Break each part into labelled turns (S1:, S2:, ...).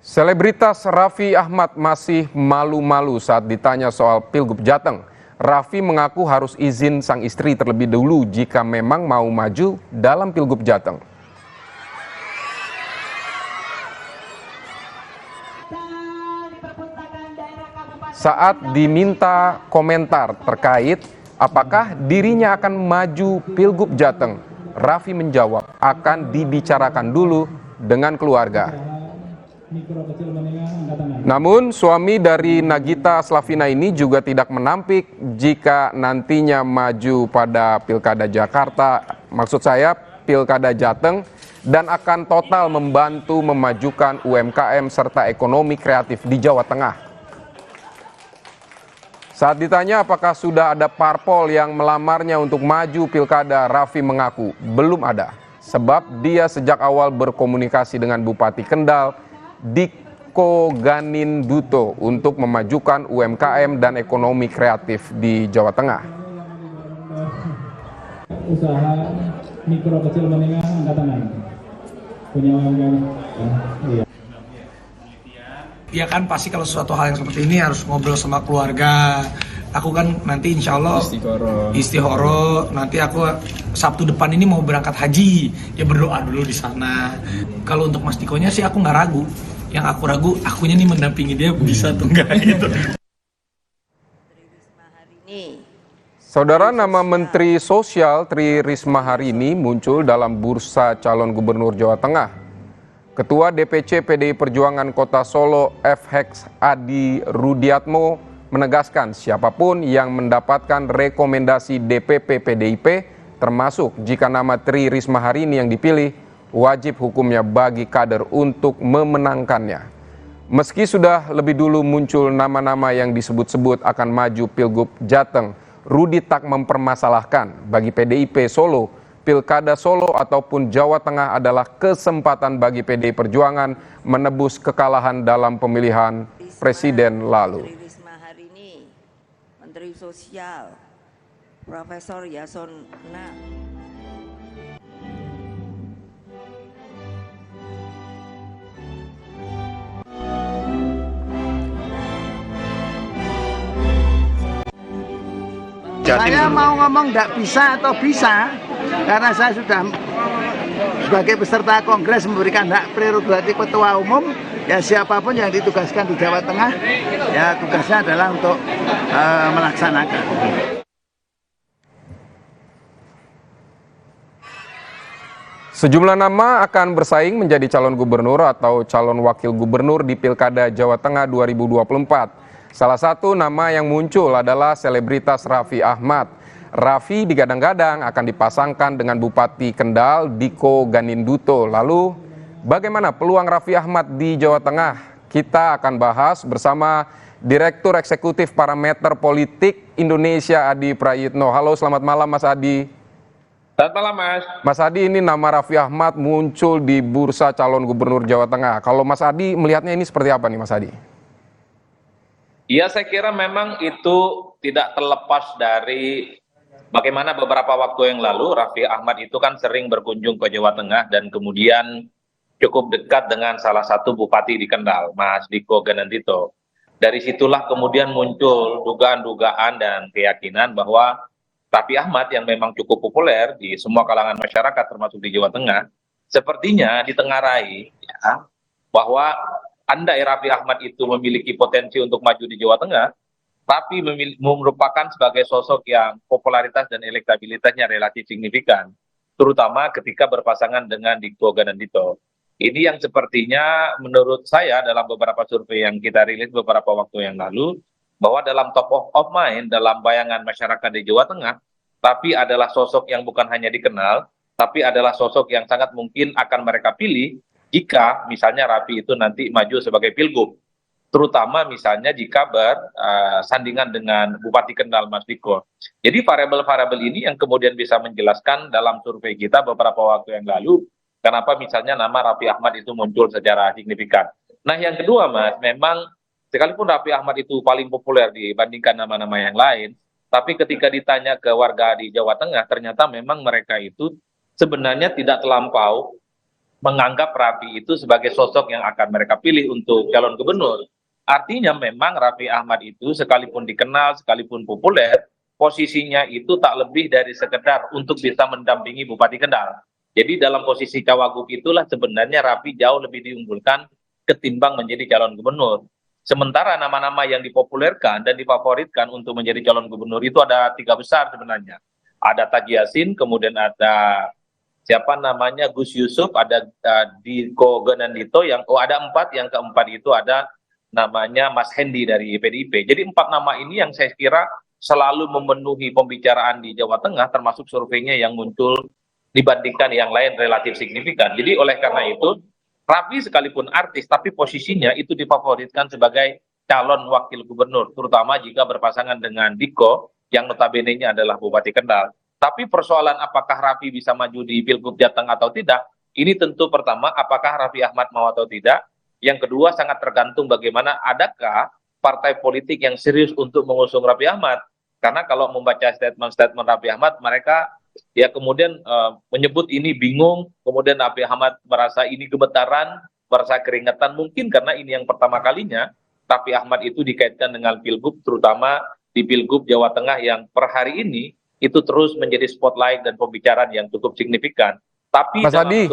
S1: Selebritas Raffi Ahmad masih malu-malu saat ditanya soal Pilgub Jateng. Raffi mengaku harus izin sang istri terlebih dahulu jika memang mau maju dalam Pilgub Jateng. Saat diminta komentar terkait apakah dirinya akan maju Pilgub Jateng, Raffi menjawab akan dibicarakan dulu dengan keluarga. Namun suami dari Nagita Slavina ini juga tidak menampik jika nantinya maju pada Pilkada Jakarta, maksud saya Pilkada Jateng, dan akan total membantu memajukan UMKM serta ekonomi kreatif di Jawa Tengah. Saat ditanya apakah sudah ada parpol yang melamarnya untuk maju Pilkada, Raffi mengaku belum ada, sebab dia sejak awal berkomunikasi dengan Bupati Kendal Diko Ganinduto untuk memajukan UMKM dan ekonomi kreatif di Jawa Tengah.
S2: Usaha mikro kecil menengah angkatan lain punya UMKM.
S3: Ya kan pasti kalau sesuatu hal yang seperti ini harus ngobrol sama keluarga. Aku kan nanti insya Allah istihoro. Nanti aku Sabtu depan ini mau berangkat haji. Ya berdoa dulu di sana. Kalau untuk Mas Dikonya sih aku nggak ragu. Yang aku ragu akunya nih mendampingi dia bisa tuh nggak gitu.
S1: Saudara, nama Menteri Sosial Tri Risma hari ini muncul dalam bursa calon gubernur Jawa Tengah. Ketua DPC PDI Perjuangan Kota Solo FX Adi Rudiatmo menegaskan siapapun yang mendapatkan rekomendasi DPP PDIP termasuk jika nama Tri Risma hari ini yang dipilih, wajib hukumnya bagi kader untuk memenangkannya. Meski sudah lebih dulu muncul nama-nama yang disebut-sebut akan maju Pilgub Jateng, Rudi tak mempermasalahkan bagi PDIP Solo. Pilkada Solo ataupun Jawa Tengah adalah kesempatan bagi PDI Perjuangan menebus kekalahan dalam pemilihan presiden lalu.
S4: Menteri Risma hari ini, Menteri Sosial, Profesor Yasona.
S5: Saya mau ngomong tidak bisa atau bisa, karena saya sudah sebagai peserta kongres memberikan hak prerogatif ketua umum, ya siapapun yang ditugaskan di Jawa Tengah, ya tugasnya adalah untuk melaksanakan.
S1: Sejumlah nama akan bersaing menjadi calon gubernur atau calon wakil gubernur di Pilkada Jawa Tengah 2024. Salah satu nama yang muncul adalah selebritas Raffi Ahmad. Raffi digadang-gadang akan dipasangkan dengan Bupati Kendal Diko Ganinduto. Lalu bagaimana peluang Raffi Ahmad di Jawa Tengah? Kita akan bahas bersama Direktur Eksekutif Parameter Politik Indonesia Adi Prayitno. Halo, selamat malam Mas Adi.
S6: Selamat malam Mas.
S1: Mas Adi, ini nama Raffi Ahmad muncul di bursa calon gubernur Jawa Tengah. Kalau Mas Adi melihatnya ini seperti apa nih Mas Adi?
S6: Ya, saya kira memang itu tidak terlepas dari bagaimana beberapa waktu yang lalu Raffi Ahmad itu kan sering berkunjung ke Jawa Tengah dan kemudian cukup dekat dengan salah satu bupati di Kendal, Mas Diko Ganinduto. Dari situlah kemudian muncul dugaan-dugaan dan keyakinan bahwa Raffi Ahmad yang memang cukup populer di semua kalangan masyarakat termasuk di Jawa Tengah, sepertinya ditengarai ya, bahwa andai Raffi Ahmad itu memiliki potensi untuk maju di Jawa Tengah, tapi merupakan sebagai sosok yang popularitas dan elektabilitasnya relatif signifikan, terutama ketika berpasangan dengan Diko Ganinduto. Ini yang sepertinya menurut saya dalam beberapa survei yang kita rilis beberapa waktu yang lalu, bahwa dalam top of mind, dalam bayangan masyarakat di Jawa Tengah, tapi adalah sosok yang bukan hanya dikenal, tapi adalah sosok yang sangat mungkin akan mereka pilih jika misalnya Raffi itu nanti maju sebagai pilgub, terutama misalnya jika bersandingan dengan Bupati Kendal Mas Diko. Jadi variabel-variabel ini yang kemudian bisa menjelaskan dalam survei kita beberapa waktu yang lalu, kenapa misalnya nama Raffi Ahmad itu muncul secara signifikan. Nah yang kedua Mas, memang sekalipun Raffi Ahmad itu paling populer dibandingkan nama-nama yang lain, tapi ketika ditanya ke warga di Jawa Tengah, ternyata memang mereka itu sebenarnya tidak terlampau menganggap Raffi itu sebagai sosok yang akan mereka pilih untuk calon gubernur. Artinya memang Raffi Ahmad itu sekalipun dikenal, sekalipun populer, posisinya itu tak lebih dari sekedar untuk bisa mendampingi Bupati Kendal. Jadi dalam posisi cawagup itulah sebenarnya Raffi jauh lebih diunggulkan ketimbang menjadi calon gubernur. Sementara nama-nama yang dipopulerkan dan difavoritkan untuk menjadi calon gubernur itu ada 3 besar sebenarnya. Ada Taji Yassin, kemudian ada siapa namanya Gus Yusuf, ada Diko Gendandito, ada 4, yang keempat itu ada namanya Mas Hendi dari PDIP. Jadi 4 nama ini yang saya kira selalu memenuhi pembicaraan di Jawa Tengah, termasuk surveinya yang muncul dibandingkan yang lain relatif signifikan. Jadi oleh karena itu, Raffi sekalipun artis, tapi posisinya itu difavoritkan sebagai calon wakil gubernur, terutama jika berpasangan dengan Diko, yang notabene-nya adalah Bupati Kendal. Tapi persoalan apakah Raffi bisa maju di Pilgub Jateng atau tidak, ini tentu pertama, apakah Raffi Ahmad mau atau tidak. Yang kedua, sangat tergantung bagaimana adakah partai politik yang serius untuk mengusung Raffi Ahmad. Karena kalau membaca statement-statement Raffi Ahmad, mereka ya kemudian menyebut ini bingung, kemudian Raffi Ahmad merasa ini gemetaran, merasa keringetan, mungkin karena ini yang pertama kalinya Raffi Ahmad itu dikaitkan dengan Pilgub, terutama di Pilgub Jawa Tengah yang per hari ini itu terus menjadi spotlight dan pembicaraan yang cukup signifikan. Tapi
S1: Mas Adi,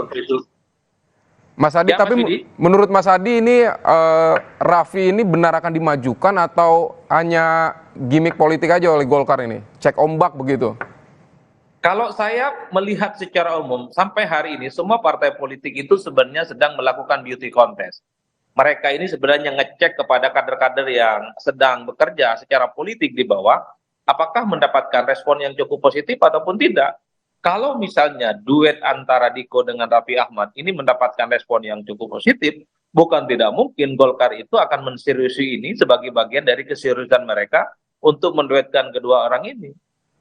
S1: Mas Adi,
S6: ya,
S1: tapi
S6: Mas Adi,
S1: menurut Mas Adi ini Raffi ini benar akan dimajukan atau hanya gimmick politik aja oleh Golkar ini? Cek ombak begitu?
S6: kalau saya melihat secara umum, sampai hari ini semua partai politik itu sebenarnya sedang melakukan beauty contest. Mereka ini sebenarnya ngecek kepada kader-kader yang sedang bekerja secara politik di bawah, apakah mendapatkan respon yang cukup positif ataupun tidak. Kalau misalnya duet antara Diko dengan Raffi Ahmad ini mendapatkan respon yang cukup positif, bukan tidak mungkin Golkar itu akan menseriusi ini sebagai bagian dari keseriusan mereka untuk menduetkan kedua orang ini.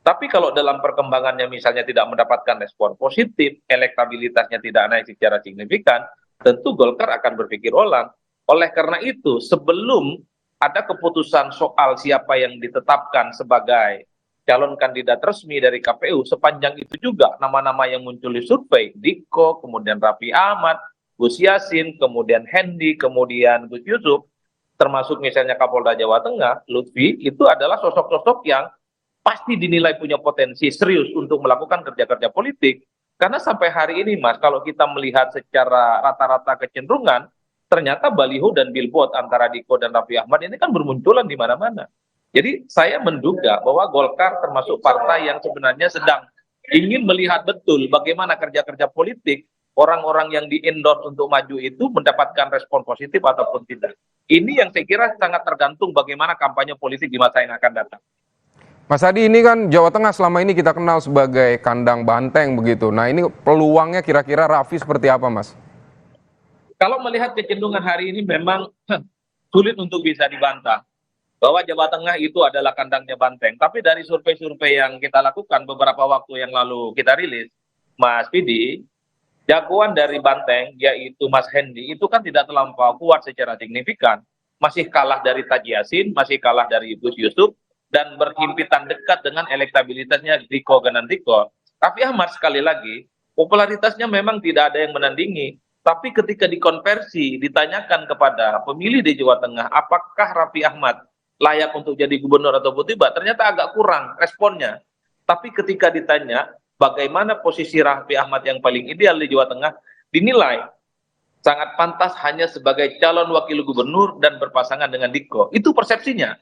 S6: Tapi kalau dalam perkembangannya misalnya tidak mendapatkan respon positif, elektabilitasnya tidak naik secara signifikan, tentu Golkar akan berpikir ulang. Oleh karena itu, sebelum ada keputusan soal siapa yang ditetapkan sebagai calon kandidat resmi dari KPU, sepanjang itu juga nama-nama yang muncul di survei, Diko, kemudian Raffi Ahmad, Gus Yassin, kemudian Hendi, kemudian Gus Yusuf, termasuk misalnya Kapolda Jawa Tengah, Lutfi, itu adalah sosok-sosok yang pasti dinilai punya potensi serius untuk melakukan kerja-kerja politik. Karena sampai hari ini, Mas, kalau kita melihat secara rata-rata kecenderungan, ternyata baliho dan billboard antara Diko dan Raffi Ahmad ini kan bermunculan di mana-mana. Jadi saya menduga bahwa Golkar termasuk partai yang sebenarnya sedang ingin melihat betul bagaimana kerja-kerja politik orang-orang yang di-endorse untuk maju itu mendapatkan respon positif ataupun tidak. Ini yang saya kira sangat tergantung bagaimana kampanye politik di masa yang akan datang.
S1: Mas Adi, ini kan Jawa Tengah selama ini kita kenal sebagai kandang banteng begitu. Nah ini peluangnya kira-kira Raffi seperti apa, Mas?
S6: Kalau melihat kecenderungan hari ini memang sulit untuk bisa dibantah bahwa Jawa Tengah itu adalah kandangnya banteng. Tapi dari survei-survei yang kita lakukan beberapa waktu yang lalu kita rilis, Mas Pidi, jagoan dari banteng yaitu Mas Hendi itu kan tidak terlampau kuat secara signifikan. Masih kalah dari Taji Yassin, masih kalah dari Gus Yusuf, dan berhimpitan dekat dengan elektabilitasnya Diko Gendandito. Raffi Ahmad sekali lagi, popularitasnya memang tidak ada yang menandingi. Tapi ketika dikonversi, ditanyakan kepada pemilih di Jawa Tengah, apakah Raffi Ahmad layak untuk jadi gubernur ataupun tidak, ternyata agak kurang responnya. Tapi ketika ditanya bagaimana posisi Raffi Ahmad yang paling ideal di Jawa Tengah, dinilai sangat pantas hanya sebagai calon wakil gubernur dan berpasangan dengan Diko. Itu persepsinya.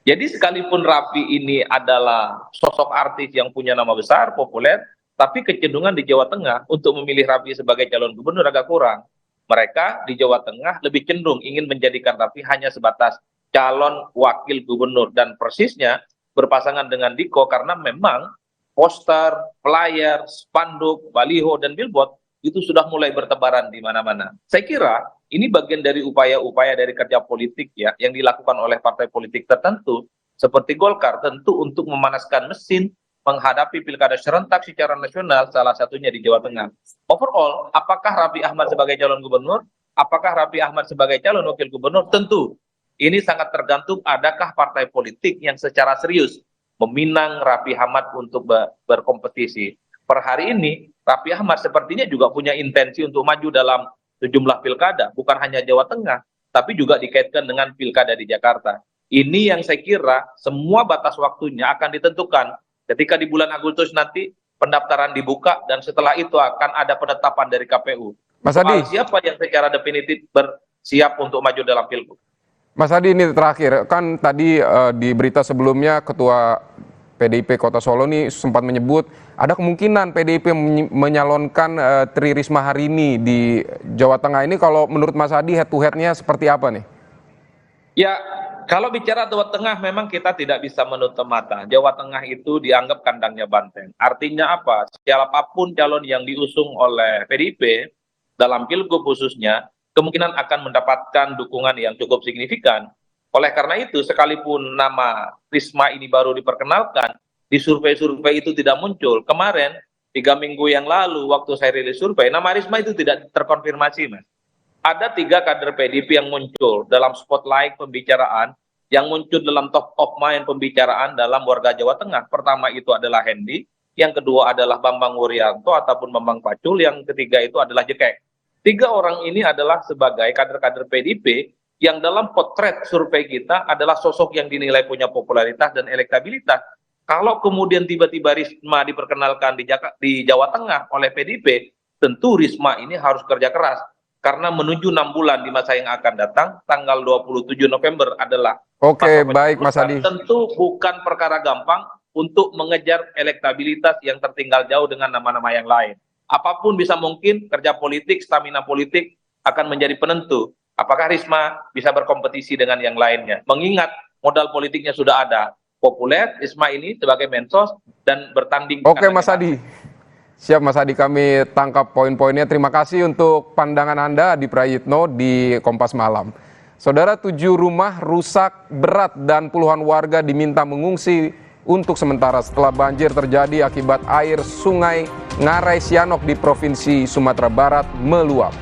S6: Jadi sekalipun Raffi ini adalah sosok artis yang punya nama besar, populer, tapi kecenderungan di Jawa Tengah untuk memilih Raffi sebagai calon gubernur agak kurang. Mereka di Jawa Tengah lebih cenderung ingin menjadikan Raffi hanya sebatas calon wakil gubernur dan persisnya berpasangan dengan Diko karena memang poster, flyer, spanduk, baliho, dan billboard itu sudah mulai bertebaran di mana-mana. Saya kira ini bagian dari upaya-upaya dari kerja politik ya yang dilakukan oleh partai politik tertentu seperti Golkar tentu untuk memanaskan mesin menghadapi pilkada serentak secara nasional, salah satunya di Jawa Tengah. Overall, apakah Raffi Ahmad sebagai calon gubernur? Apakah Raffi Ahmad sebagai calon wakil gubernur? Tentu. Ini sangat tergantung adakah partai politik yang secara serius meminang Raffi Ahmad untuk berkompetisi. per hari ini Raffi Ahmad sepertinya juga punya intensi untuk maju dalam sejumlah pilkada, bukan hanya Jawa Tengah, tapi juga dikaitkan dengan pilkada di Jakarta. Ini yang saya kira semua batas waktunya akan ditentukan ketika di bulan Agustus nanti pendaftaran dibuka dan setelah itu akan ada penetapan dari KPU.
S1: Mas Adi.
S6: Soal siapa yang secara definitif bersiap untuk maju dalam pilgub.
S1: Mas Adi, ini terakhir, kan tadi di berita sebelumnya Ketua PDIP Kota Solo ini sempat menyebut ada kemungkinan PDIP menyalonkan Tri Risma hari ini di Jawa Tengah. Ini kalau menurut Mas Adi head to head-nya seperti apa nih?
S6: Ya, kalau bicara Jawa Tengah memang kita tidak bisa menutup mata. Jawa Tengah itu dianggap kandangnya banteng. Artinya apa? Siapapun calon yang diusung oleh PDIP dalam pilgub khususnya, kemungkinan akan mendapatkan dukungan yang cukup signifikan. Oleh karena itu, sekalipun nama Risma ini baru diperkenalkan, di survei-survei itu tidak muncul. Kemarin, 3 minggu yang lalu, waktu saya rilis survei, nama Risma itu tidak terkonfirmasi, Mas. Ada 3 kader PDIP yang muncul dalam spotlight pembicaraan, yang muncul dalam top of mind pembicaraan dalam warga Jawa Tengah. Pertama itu adalah Hendi, yang kedua adalah Bambang Wuryanto ataupun Bambang Pacul, yang ketiga itu adalah Jekek. 3 orang ini adalah sebagai kader-kader PDIP yang dalam potret survei kita adalah sosok yang dinilai punya popularitas dan elektabilitas. Kalau kemudian tiba-tiba Risma diperkenalkan di Jawa Tengah oleh PDIP, tentu Risma ini harus kerja keras. Karena menuju 6 bulan di masa yang akan datang, tanggal 27 November adalah
S1: Oke, baik Mas Adi.
S6: Tentu bukan perkara gampang untuk mengejar elektabilitas yang tertinggal jauh dengan nama-nama yang lain. Apapun bisa mungkin, kerja politik, stamina politik akan menjadi penentu. Apakah Risma bisa berkompetisi dengan yang lainnya? Mengingat modal politiknya sudah ada. Populer, Risma ini sebagai mensos dan bertanding.
S1: Oke Mas Adi. Siap Mas Adi, kami tangkap poin-poinnya. Terima kasih untuk pandangan Anda, Adi Prayitno di Kompas Malam. Saudara, 7 rumah rusak berat dan puluhan warga diminta mengungsi untuk sementara setelah banjir terjadi akibat air sungai Ngarai Sianok di Provinsi Sumatera Barat meluap.